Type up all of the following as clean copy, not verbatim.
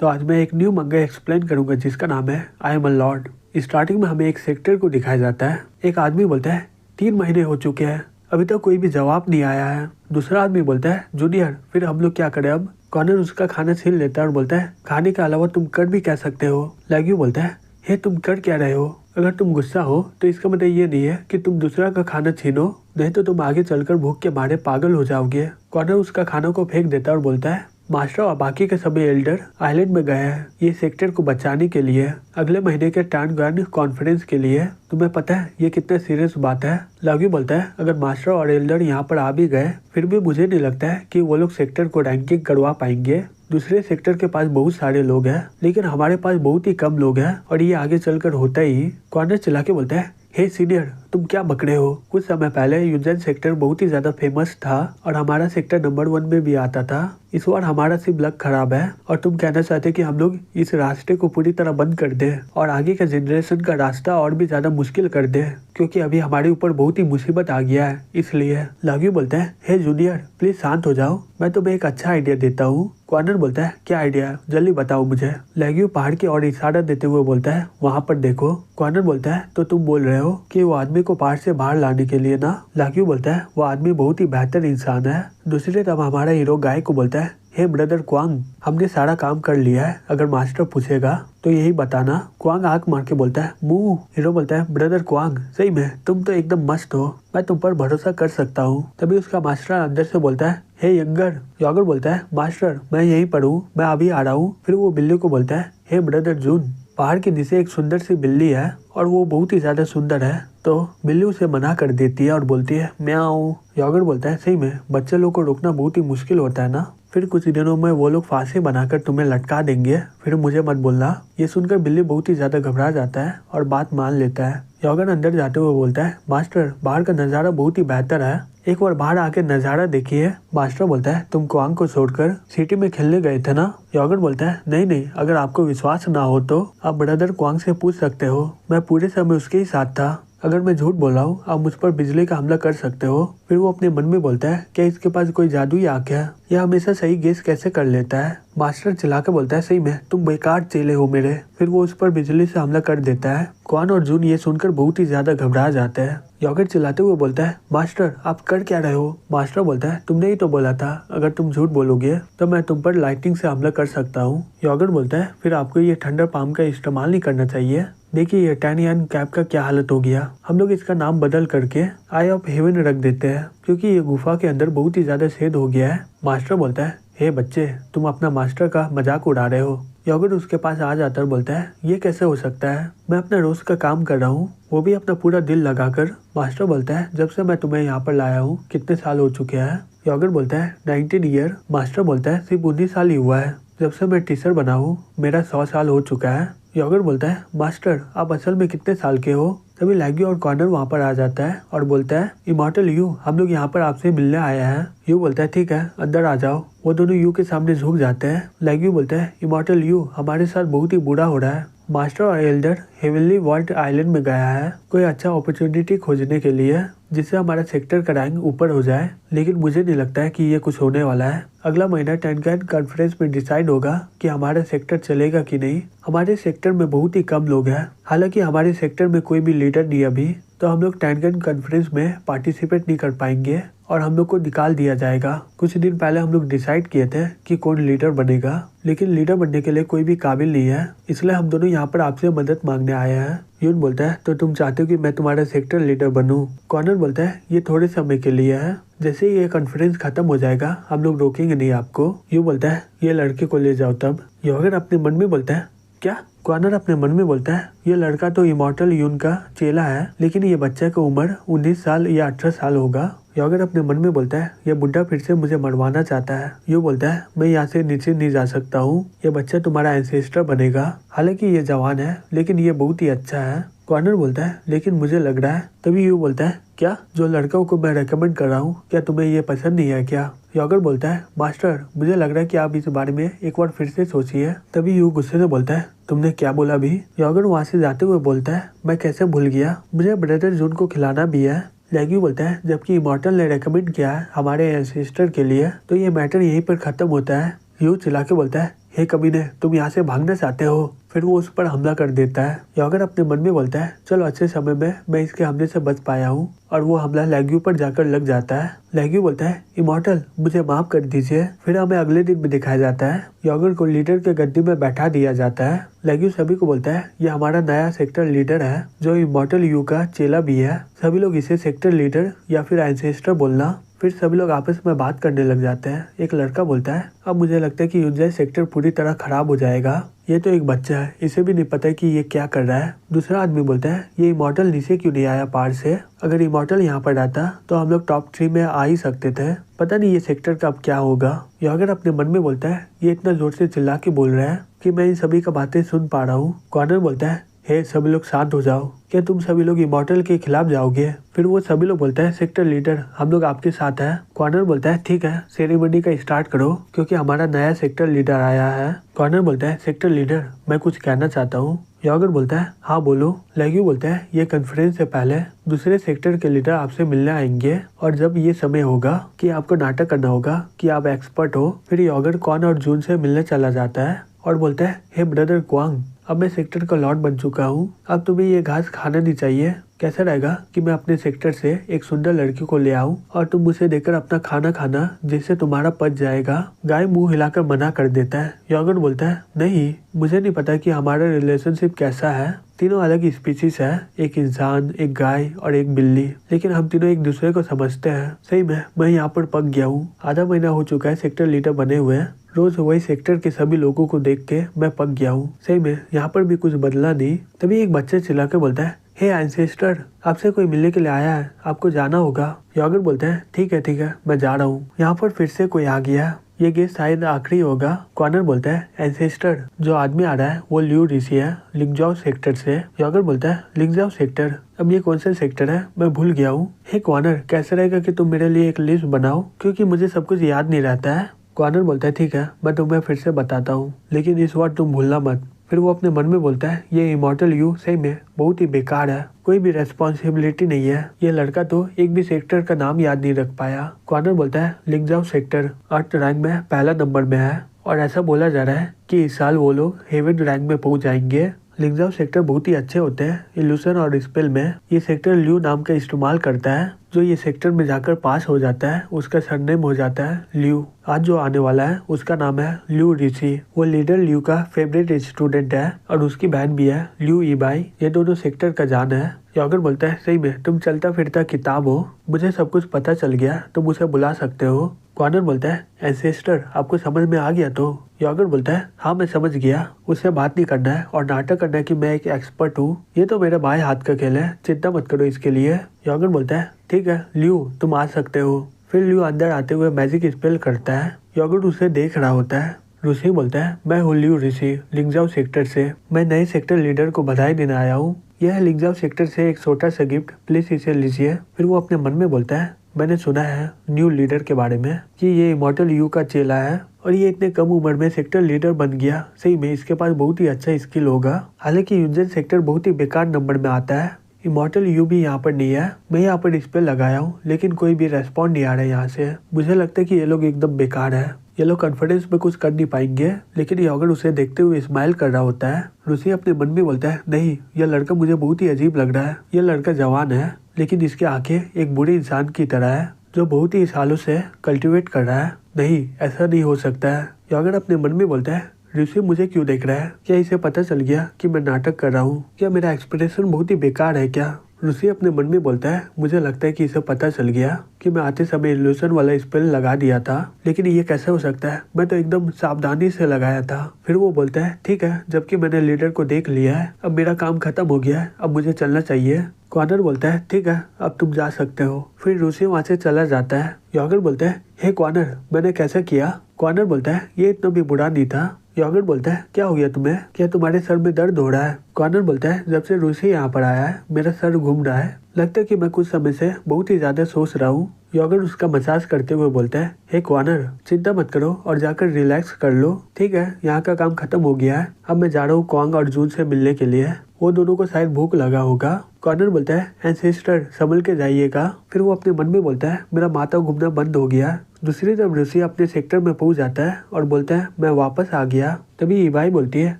तो आज मैं एक न्यू मंगा एक्सप्लेन करूंगा जिसका नाम है I am a Lord. Starting में हमें एक सेक्टर को दिखाया जाता है। एक आदमी बोलता है 3 महीने हो चुके हैं, अभी तक कोई भी जवाब नहीं आया है। दूसरा आदमी बोलता है जूनियर फिर हम लोग क्या करें अब। कॉर्नर उसका खाना छीन लेता है और बोलता है खाने के अलावा तुम कर भी क्या सकते हो। लैग्यू बोलता है हे तुम कर क्या रहे हो, अगर तुम गुस्सा हो तो इसका मतलब ये नहीं है कि तुम दूसरा का खाना छीनो, नहीं तो तुम आगे चलकर भूख के मारे पागल हो जाओगे। कॉर्नर उसका खाना को फेंक देता है और बोलता है मास्टर और बाकी के सभी एल्डर आइलैंड में गए हैं ये सेक्टर को बचाने के लिए, अगले महीने के टांगन कॉन्फ्रेंस के लिए। तुम्हें पता है ये कितना सीरियस बात है। लॉगी बोलता है अगर मास्टर और एल्डर यहाँ पर आ भी गए फिर भी मुझे नहीं लगता है कि वो लोग सेक्टर को रैंकिंग करवा पाएंगे। दूसरे सेक्टर के पास बहुत सारे लोग हैं लेकिन हमारे पास बहुत ही कम लोग हैं और ये आगे चलकर होता ही। कॉर्नर चिल्ला के बोलता है हे सीनियर तुम क्या बक रहे हो। कुछ समय पहले यूजन सेक्टर बहुत ही ज्यादा फेमस था और हमारा सेक्टर नंबर 1 में भी आता था। इस बार हमारा सिर्फ लक खराब है और तुम कहना चाहते कि हम लोग इस रास्ते को पूरी तरह बंद कर दें और आगे का जनरेशन का रास्ता और भी ज्यादा मुश्किल कर दें, क्योंकि अभी हमारे ऊपर बहुत ही मुसीबत आ गया है इसलिए। लॉगी बोलता है हे जूनियर प्लीज शांत हो जाओ, मैं तुम्हें एक अच्छा आइडिया देता हूँ। कॉर्नर बोलता है क्या आइडिया है, जल्दी बताओ मुझे। लैग्यू पहाड़ की ओर इशारा देते हुए बोलता है वहाँ पर देखो। कॉर्नर बोलता है तो तुम बोल रहे हो कि वो आदमी को पहाड़ से बाहर लाने के लिए ना। लैग्यू बोलता है वो आदमी बहुत ही बेहतर इंसान है। दूसरी तरफ हमारा हीरो गाय को बोलता है हे ब्रदर क्वांग हमने सारा काम कर लिया है, अगर मास्टर पूछेगा तो यही बताना। क्वांग आंख मार के बोलता है मुंह। हीरो बोलता है ब्रदर क्वांग सही में तुम तो एकदम मस्त हो, मैं तुम पर भरोसा कर सकता हूँ। तभी उसका मास्टर अंदर से बोलता है हे यंगर। यॉगर बोलता है मास्टर मैं यहीं पर हूँ, मैं अभी आ रहा हूँ। फिर वो बिल्ली को बोलता है हे ब्रदर जून पहाड़ के नीचे एक सुंदर सी बिल्ली है और वो बहुत ही ज्यादा सुंदर है। तो बिल्ली उसे मना कर देती है और बोलती है म्याऊं। यॉगर बोलता है सही में बच्चे लोग को रोकना बहुत ही मुश्किल होता है ना, फिर कुछ दिनों में वो लोग फांसी बनाकर तुम्हें लटका देंगे, फिर मुझे मत बोलना। ये सुनकर बिल्ली बहुत ही ज्यादा घबरा जाता है और बात मान लेता है। यॉगर अंदर जाते हुए बोलता है मास्टर बाहर का नजारा बहुत ही बेहतर है, एक बार बाहर आके नजारा देखिए। मास्टर बोलता है तुम क्वांग को छोड़कर सिटी में खेलने गए थे ना। यॉगर बोलता है नहीं, अगर आपको विश्वास ना हो तो आप ब्रदर क्वांग से पूछ सकते हो, मैं पूरे समय उसके ही साथ था। अगर मैं झूठ बोल रहा हूँ आप मुझ पर बिजली का हमला कर सकते हो। फिर वो अपने मन में बोलता है क्या इसके पास कोई जादुई आंख है, यह हमेशा सही गेस कैसे कर लेता है। मास्टर चिल्ला के बोलता है सही में तुम बेकार चेले हो मेरे। फिर वो उस पर बिजली से हमला कर देता है। क्वान और जून ये सुनकर बहुत ही ज्यादा घबरा जाते हैं। यॉगर चिल्लाते हुए बोलता है मास्टर आप कर क्या रहे हो। मास्टर बोलता है तुमने ही तो बोला था अगर तुम झूठ बोलोगे तो मैं तुम पर लाइटिंग से हमला कर सकता हूँ। यॉगर बोलता है फिर आपको ये थंडर पाम का इस्तेमाल नहीं करना चाहिए। देखिए ये टैनियन कैप का क्या हालत हो गया, हम लोग इसका नाम बदल करके आई ऑफ हेवन रख देते हैं क्योंकि ये गुफा के अंदर बहुत ही ज्यादा छेद हो गया है। मास्टर बोलता है हे बच्चे तुम अपना मास्टर का मजाक उड़ा रहे हो। यॉगर उसके पास आ जाता है और बोलता है ये कैसे हो सकता है, मैं अपना रोज का काम कर रहा हूँ, वो भी अपना पूरा दिल लगाकर। मास्टर बोलता है जब से मैं तुम्हें यहाँ पर लाया हूँ कितने साल हो चुके हैं। यॉगर बोलता है 19 ईयर। मास्टर बोलता है सिर्फ 19 साल ही हुआ है, जब से मैं टीचर बना हूँ मेरा 100 साल हो चुका है। यॉगर बोलता है मास्टर आप असल में कितने साल के हो। तभी लैग्यू और कॉर्नर वहाँ पर आ जाता है और बोलता है इमॉर्टल यू हम लोग यहाँ पर आपसे मिलने आए हैं। यू बोलता है ठीक है अंदर आ जाओ। वो दोनों यू के सामने झुक जाते हैं। लैग्यू बोलता है इमॉर्टल यू हमारे साथ बहुत ही बुरा हो रहा है, मास्टर और एल्डर हेवनली वॉल्ट आइलैंड में गया है कोई अच्छा अपॉर्चुनिटी खोजने के लिए जिससे हमारा सेक्टर का रैंक ऊपर हो जाए, लेकिन मुझे नहीं लगता है कि ये कुछ होने वाला है। अगला महीना टैनकैन कॉन्फ्रेंस में डिसाइड होगा कि हमारा सेक्टर चलेगा कि नहीं। हमारे सेक्टर में बहुत ही कम लोग हैं, हालांकि हमारे सेक्टर में कोई भी लीडर नहीं अभी, तो हम लोग टैनकैन कॉन्फ्रेंस में पार्टिसिपेट नहीं कर पाएंगे और हम लोग को निकाल दिया जाएगा। कुछ दिन पहले हम लोग डिसाइड किए थे कि कौन लीडर बनेगा, लेकिन लीडर बनने के लिए कोई भी काबिल नहीं है, इसलिए हम दोनों यहाँ पर आपसे मदद मांगने आए हैं। यून बोलता है तो तुम चाहते हो कि मैं तुम्हारा सेक्टर लीडर बनूं। कॉर्नर बोलता है ये थोड़े समय के लिए है, जैसे ही ये कॉन्फ्रेंस खत्म हो जाएगा हम लोग रोकेंगे नहीं आपको। यू बोलता है ये लड़के को ले जाओ। तब यॉगर अपने मन में बोलता है क्या। कॉर्नर अपने मन में बोलता है ये लड़का तो इमॉर्टल यून का चेला है, लेकिन ये बच्चे की उम्र 19 साल या 18 साल होगा। यॉगर अपने मन में बोलता है ये बुड्ढा फिर से मुझे मरवाना चाहता है। यू बोलता है मैं यहाँ से नीचे नहीं जा सकता हूँ, ये बच्चा तुम्हारा एंसेस्टर बनेगा, हालांकि ये जवान है लेकिन ये बहुत ही अच्छा है। कॉर्नर बोलता है लेकिन मुझे लग रहा है। तभी यू बोलता है क्या जो लड़कों को मैं रेकमेंड कर रहा हूँ क्या तुम्हें ये पसंद नहीं है क्या। यॉगर बोलता है मास्टर मुझे लग रहा है कि आप इस बारे में एक बार फिर से सोचिए। तभी यू गुस्से से बोलता है तुमने क्या बोला भी। यॉगर वहाँ से जाते हुए बोलता है मैं कैसे भूल गया, मुझे ब्रदर जून को खिलाना भी है। लैग्यू बोलता है जबकि इमॉर्टल ने रेकमेंड किया है हमारे एंसेस्टर के लिए तो ये मैटर यहीं पर खत्म होता है। यू चिल्ला के बोलता है हे कमीने, तुम यहाँ से भागना चाहते हो? फिर वो उस पर हमला कर देता है। यॉगर अपने मन में बोलता है, चलो अच्छे समय में मैं इसके हमले से बच पाया हूँ, और वो हमला लेग्यू पर जाकर लग जाता है। लेग्यू बोलता है, इमॉर्टल मुझे माफ कर दीजिए। फिर हमें अगले दिन में दिखाया जाता है यॉगर को लीडर के गद्दी में बैठा दिया जाता है। लेग्यू सभी को बोलता है, ये हमारा नया सेक्टर लीडर है जो इमॉर्टल यू का चेला भी है। सभी लोग इसे सेक्टर लीडर या फिर एंसेस्टर बोलना। फिर सभी लोग आपस में बात करने लग जाते हैं। एक लड़का बोलता है, अब मुझे लगता है कि यूनजाई सेक्टर पूरी तरह खराब हो जाएगा। ये तो एक बच्चा है, इसे भी नहीं पता है कि ये क्या कर रहा है। दूसरा आदमी बोलता है, ये इमॉर्टल नीचे क्यों नहीं आया पहाड़ से? अगर इमॉर्टल यहाँ पर आता तो हम लोग टॉप 3 में आ ही सकते थे। पता नहीं ये सेक्टर का अब क्या होगा। यॉगर अपने मन में बोलता है, ये इतना जोर से चिल्ला के बोल रहा है कि मैं इन सभी का बातें सुन पा रहा हूँ। कॉर्नर बोलता है, हे सभी लोग शांत हो जाओ, क्या तुम सभी लोग इमॉर्टल के खिलाफ जाओगे? फिर वो सभी लोग बोलता है, सेक्टर लीडर हम लोग आपके साथ है। कॉर्नर बोलता है, ठीक है सेरेमनी का स्टार्ट करो क्योंकि हमारा नया सेक्टर लीडर आया है। कॉर्नर बोलता है, सेक्टर लीडर मैं कुछ कहना चाहता हूँ। यॉगर बोलता है, हाँ बोलो। लेग्यू बोलता है, ये कॉन्फ्रेंस से पहले दूसरे सेक्टर के लीडर आपसे मिलने आएंगे, और जब ये समय होगा कि आपको नाटक करना होगा कि आप एक्सपर्ट हो। फिर यॉगर कॉर्न और जून से मिलने चला जाता है और बोलता है, हे ब्रदर क्वांग, अब मैं सेक्टर का लॉर्ड बन चुका हूँ, अब तुम्हें ये घास खाना नहीं चाहिए। कैसा रहेगा कि मैं अपने सेक्टर से एक सुंदर लड़की को ले आऊं और तुम उसे देकर अपना खाना खाना, जिससे तुम्हारा पच जाएगा। गाय मुंह हिलाकर मना कर देता है। यॉगर बोलता है, नहीं मुझे नहीं पता कि हमारा रिलेशनशिप कैसा है। तीनों अलग स्पीशीज है, एक इंसान, एक गाय और एक बिल्ली, लेकिन हम तीनों एक दूसरे को समझते हैं। सही में मैं यहाँ पर पक गया हूँ। आधा महीना हो चुका है सेक्टर लीडर बने हुए। रोज वही सेक्टर के सभी लोगों को देख के मैं पक गया हूँ। सही में यहाँ पर भी कुछ बदला नहीं। तभी एक बच्चा चिल्ला के बोलता है, हे एंसेस्टर, आपसे कोई मिलने के लिए आया है, आपको जाना होगा। यॉगर बोलते हैं, ठीक है मैं जा रहा हूँ। यहाँ पर फिर से कोई आ गया, ये गेस्ट शायद आखिरी होगा। कॉर्नर बोलता है, एंसेस्टर जो आदमी आ रहा है वो लियू ऋषि है, लिंगजाओ सेक्टर से। यॉगर बोलता है, लिंगजाओ सेक्टर, अब ये कौन सा सेक्टर है, मैं भूल गया हूँ। हे कॉर्नर, कैसे रहेगा कि तुम मेरे लिए एक लिस्ट बनाओ क्योंकि मुझे सब कुछ याद नहीं रहता है। कॉर्नर बोलता है, ठीक है मैं तुम्हें फिर से बताता हूँ, लेकिन इस बार तुम भूलना मत। फिर वो अपने मन में बोलता है, ये इमॉर्टल यू सही में बहुत ही बेकार है, कोई भी रेस्पॉन्सिबिलिटी नहीं है। ये लड़का तो एक भी सेक्टर का नाम याद नहीं रख पाया। कॉर्नर बोलता है, लिंगजाओ सेक्टर अर्थ रैंक में पहला नंबर में है, और ऐसा बोला जा रहा है कि इस साल वो लोग हेवन रैंक में पहुंच जाएंगे। लिंगजाओ सेक्टर बहुत ही अच्छे होते हैं इल्यूशन और स्पेल में। ये सेक्टर ल्यू नाम का इस्तेमाल करता है। जो ये सेक्टर में जाकर पास हो जाता है उसका सरनेम हो जाता है ल्यू। आज जो आने वाला है उसका नाम है लियू ऋषि। वो लीडर ल्यू का फेवरेट स्टूडेंट है और उसकी बहन भी है ल्यू ईबाई। ये दोनों सेक्टर का जान है। यॉगर बोलता है, सही में तुम चलता फिरता किताब हो, मुझे सब कुछ पता चल गया, तुम उसे बुला सकते हो। कॉर्नर बोलता है, एंसेस्टर आपको समझ में आ गया तो? यॉगर बोलता है, हाँ मैं समझ गया, उससे बात नहीं करना है और नाटक करना है कि मैं एक एक्सपर्ट हूँ। ये तो मेरे बाएं हाथ का खेल है, चिंता मत करो इसके लिए। यॉगर बोलता है, ठीक है ल्यू तुम आ सकते हो। फिर ल्यू अंदर आते हुए मैजिक स्पेल करता है। यॉगर उसे देख रहा होता है। ऋषि बोलता है, मैं हूँ ल्यू ऋषि, लिंगजाओ सेक्टर से। मैं नए सेक्टर लीडर को बधाई देने आया हूँ। यह है लिंगजाओ सेक्टर से एक छोटा सा गिफ्ट, प्लीज इसे लीजिए। फिर वो अपने मन में बोलता है, मैंने सुना है न्यू लीडर के बारे में कि ये इमॉर्टल यू का चेला है और ये इतने कम उम्र में सेक्टर लीडर बन गया। सही में इसके पास बहुत ही अच्छा स्किल होगा। हालांकि यूजन सेक्टर बहुत ही बेकार नंबर में आता है। इमॉर्टल यू भी यहाँ पर नहीं है। मैं यहाँ पर इस पे लगाया हूँ लेकिन कोई भी रेस्पॉन्ड नहीं आ रहा है यहाँ से। मुझे लगता है कि ये लोग एकदम बेकार है, ये लोग कॉन्फिडेंस में कुछ कर नहीं पाएंगे। लेकिन यॉगर उसे देखते हुए स्माइल कर रहा होता है। ऋषि अपने मन में बोलता है, नहीं यह लड़का मुझे बहुत ही अजीब लग रहा है। यह लड़का जवान है लेकिन इसकी आंखें एक बुरे इंसान की तरह है जो बहुत ही सालों से कल्टीवेट कर रहा है। नहीं ऐसा नहीं हो सकता है। यॉगर अपने मन में बोलता है, ऋषि मुझे क्यों देख रहा है? क्या इसे पता चल गया कि मैं नाटक कर रहा हूँ? क्या मेरा एक्सप्रेशन बहुत ही बेकार है क्या? ऋषि अपने मन में बोलता है, मुझे लगता है कि इसे पता चल गया कि मैं आते समय इल्यूशन वाला स्पेल लगा दिया था, लेकिन ये कैसे हो सकता है? मैं तो एकदम सावधानी से लगाया था। फिर वो बोलता है, ठीक है जबकि मैंने लीडर को देख लिया है, अब मेरा काम खत्म हो गया है, अब मुझे चलना चाहिए। कॉर्नर बोलता है, ठीक है अब तुम जा सकते हो। फिर ऋषि वहाँ से चला जाता है। यॉगर बोलता है, हे कॉर्नर मैंने कैसा किया? कॉर्नर बोलता है, ये इतना भी बुरा नहीं था। यॉगर बोलता है, क्या हो गया तुम्हें? क्या तुम्हारे सर में दर्द हो रहा है? कॉर्नर बोलता है, जब से ऋषि यहाँ पर आया है मेरा सर घूम रहा है, लगता है कि मैं कुछ समय से बहुत ही ज्यादा सोच रहा हूँ। यॉगर उसका मसाज करते हुए बोलता है, हे कॉर्नर चिंता मत करो और जाकर रिलैक्स कर लो। ठीक है यहाँ का काम खत्म हो गया है, अब मैं जा रहा हूँ क्वांग और जून से मिलने के लिए। वो दोनों को शायद भूख लगा होगा। कॉर्नर बोलता है, एंसेस्टर संभल के जाइएगा। फिर वो अपने मन में बोलता है, मेरा माथा घूमना बंद हो गया, दूसरी तरफ रूसी अपने सेक्टर में पहुंच जाता है और बोलता है मैं वापस आ गया। तभी इवाई बोलती है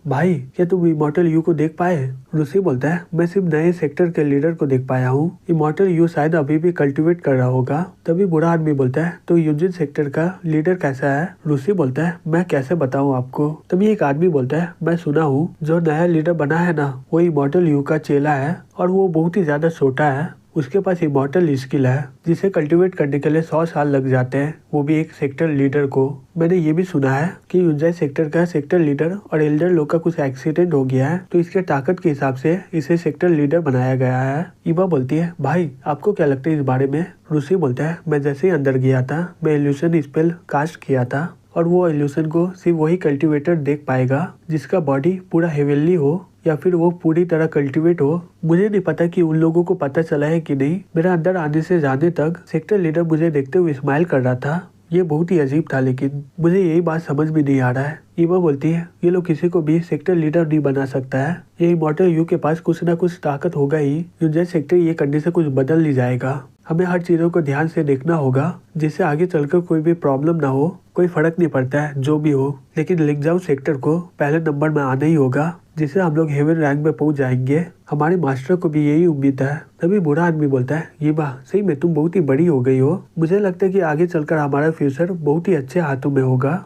भाई क्या तुम इमॉर्टल यू को देख पाए? रूसी बोलता है मैं सिर्फ नए सेक्टर के लीडर को देख पाया हूँ, इमॉर्टल यू शायद अभी भी कल्टिवेट कर रहा होगा। तभी बुरा आदमी बोलता है तो यूजिन सेक्टर का लीडर कैसा है? रूसी बोलता है मैं कैसे बताऊँ आपको। तभी एक आदमी बोलता है मैं सुना हूँ जो नया लीडर बना है ना वो इमॉर्टल यू का चेला है और वो बहुत ही ज्यादा छोटा है, उसके पास इमॉर्टल स्किल है जिसे कल्टीवेट करने के लिए 100 साल लग जाते हैं, वो भी एक सेक्टर लीडर को। मैंने ये भी सुना है कि यूजाई सेक्टर का सेक्टर लीडर और एल्डर लोग का कुछ एक्सीडेंट हो गया है तो इसके ताकत के हिसाब से इसे सेक्टर लीडर बनाया गया है। इवा बोलती है भाई आपको क्या लगता है इस बारे में? रूसी बोलता है मैं जैसे ही अंदर गया था मैं इल्यूशन स्पेल कास्ट किया था और वो इल्यूशन को सिर्फ वही कल्टीवेटर देख पाएगा जिसका बॉडी पूरा हेवेनली हो या फिर वो पूरी तरह कल्टीवेट हो। मुझे नहीं पता कि उन लोगों को पता चला है कि नहीं। मेरा अंदर आने से जाने तक सेक्टर लीडर मुझे देखते हुए स्माइल कर रहा था, ये बहुत ही अजीब था लेकिन मुझे यही बात समझ में नहीं आ रहा है। ईवा बोलती है ये लोग किसी को भी सेक्टर लीडर नहीं बना सकता है, ये इमॉर्टल यू के पास कुछ ना कुछ ताकत होगा ही, यूनियन सेक्टर ये करने से कुछ बदल नहीं जाएगा। हमें हर चीजों को ध्यान से देखना होगा जिससे आगे चलकर कोई भी प्रॉब्लम ना हो। कोई फर्क नहीं पड़ता है जो भी हो, लेकिन लिंगजाओ सेक्टर को पहले नंबर में आना ही होगा जिससे हम लोग हेवन रैंक में पहुंच जाएंगे। हमारे मास्टर को भी यही उम्मीद है। तभी बुरा आदमी बोलता है ये बात सही में तुम बहुत ही बड़ी हो गई हो, मुझे लगता है कि आगे चलकर हमारा फ्यूचर बहुत ही अच्छे हाथों में होगा।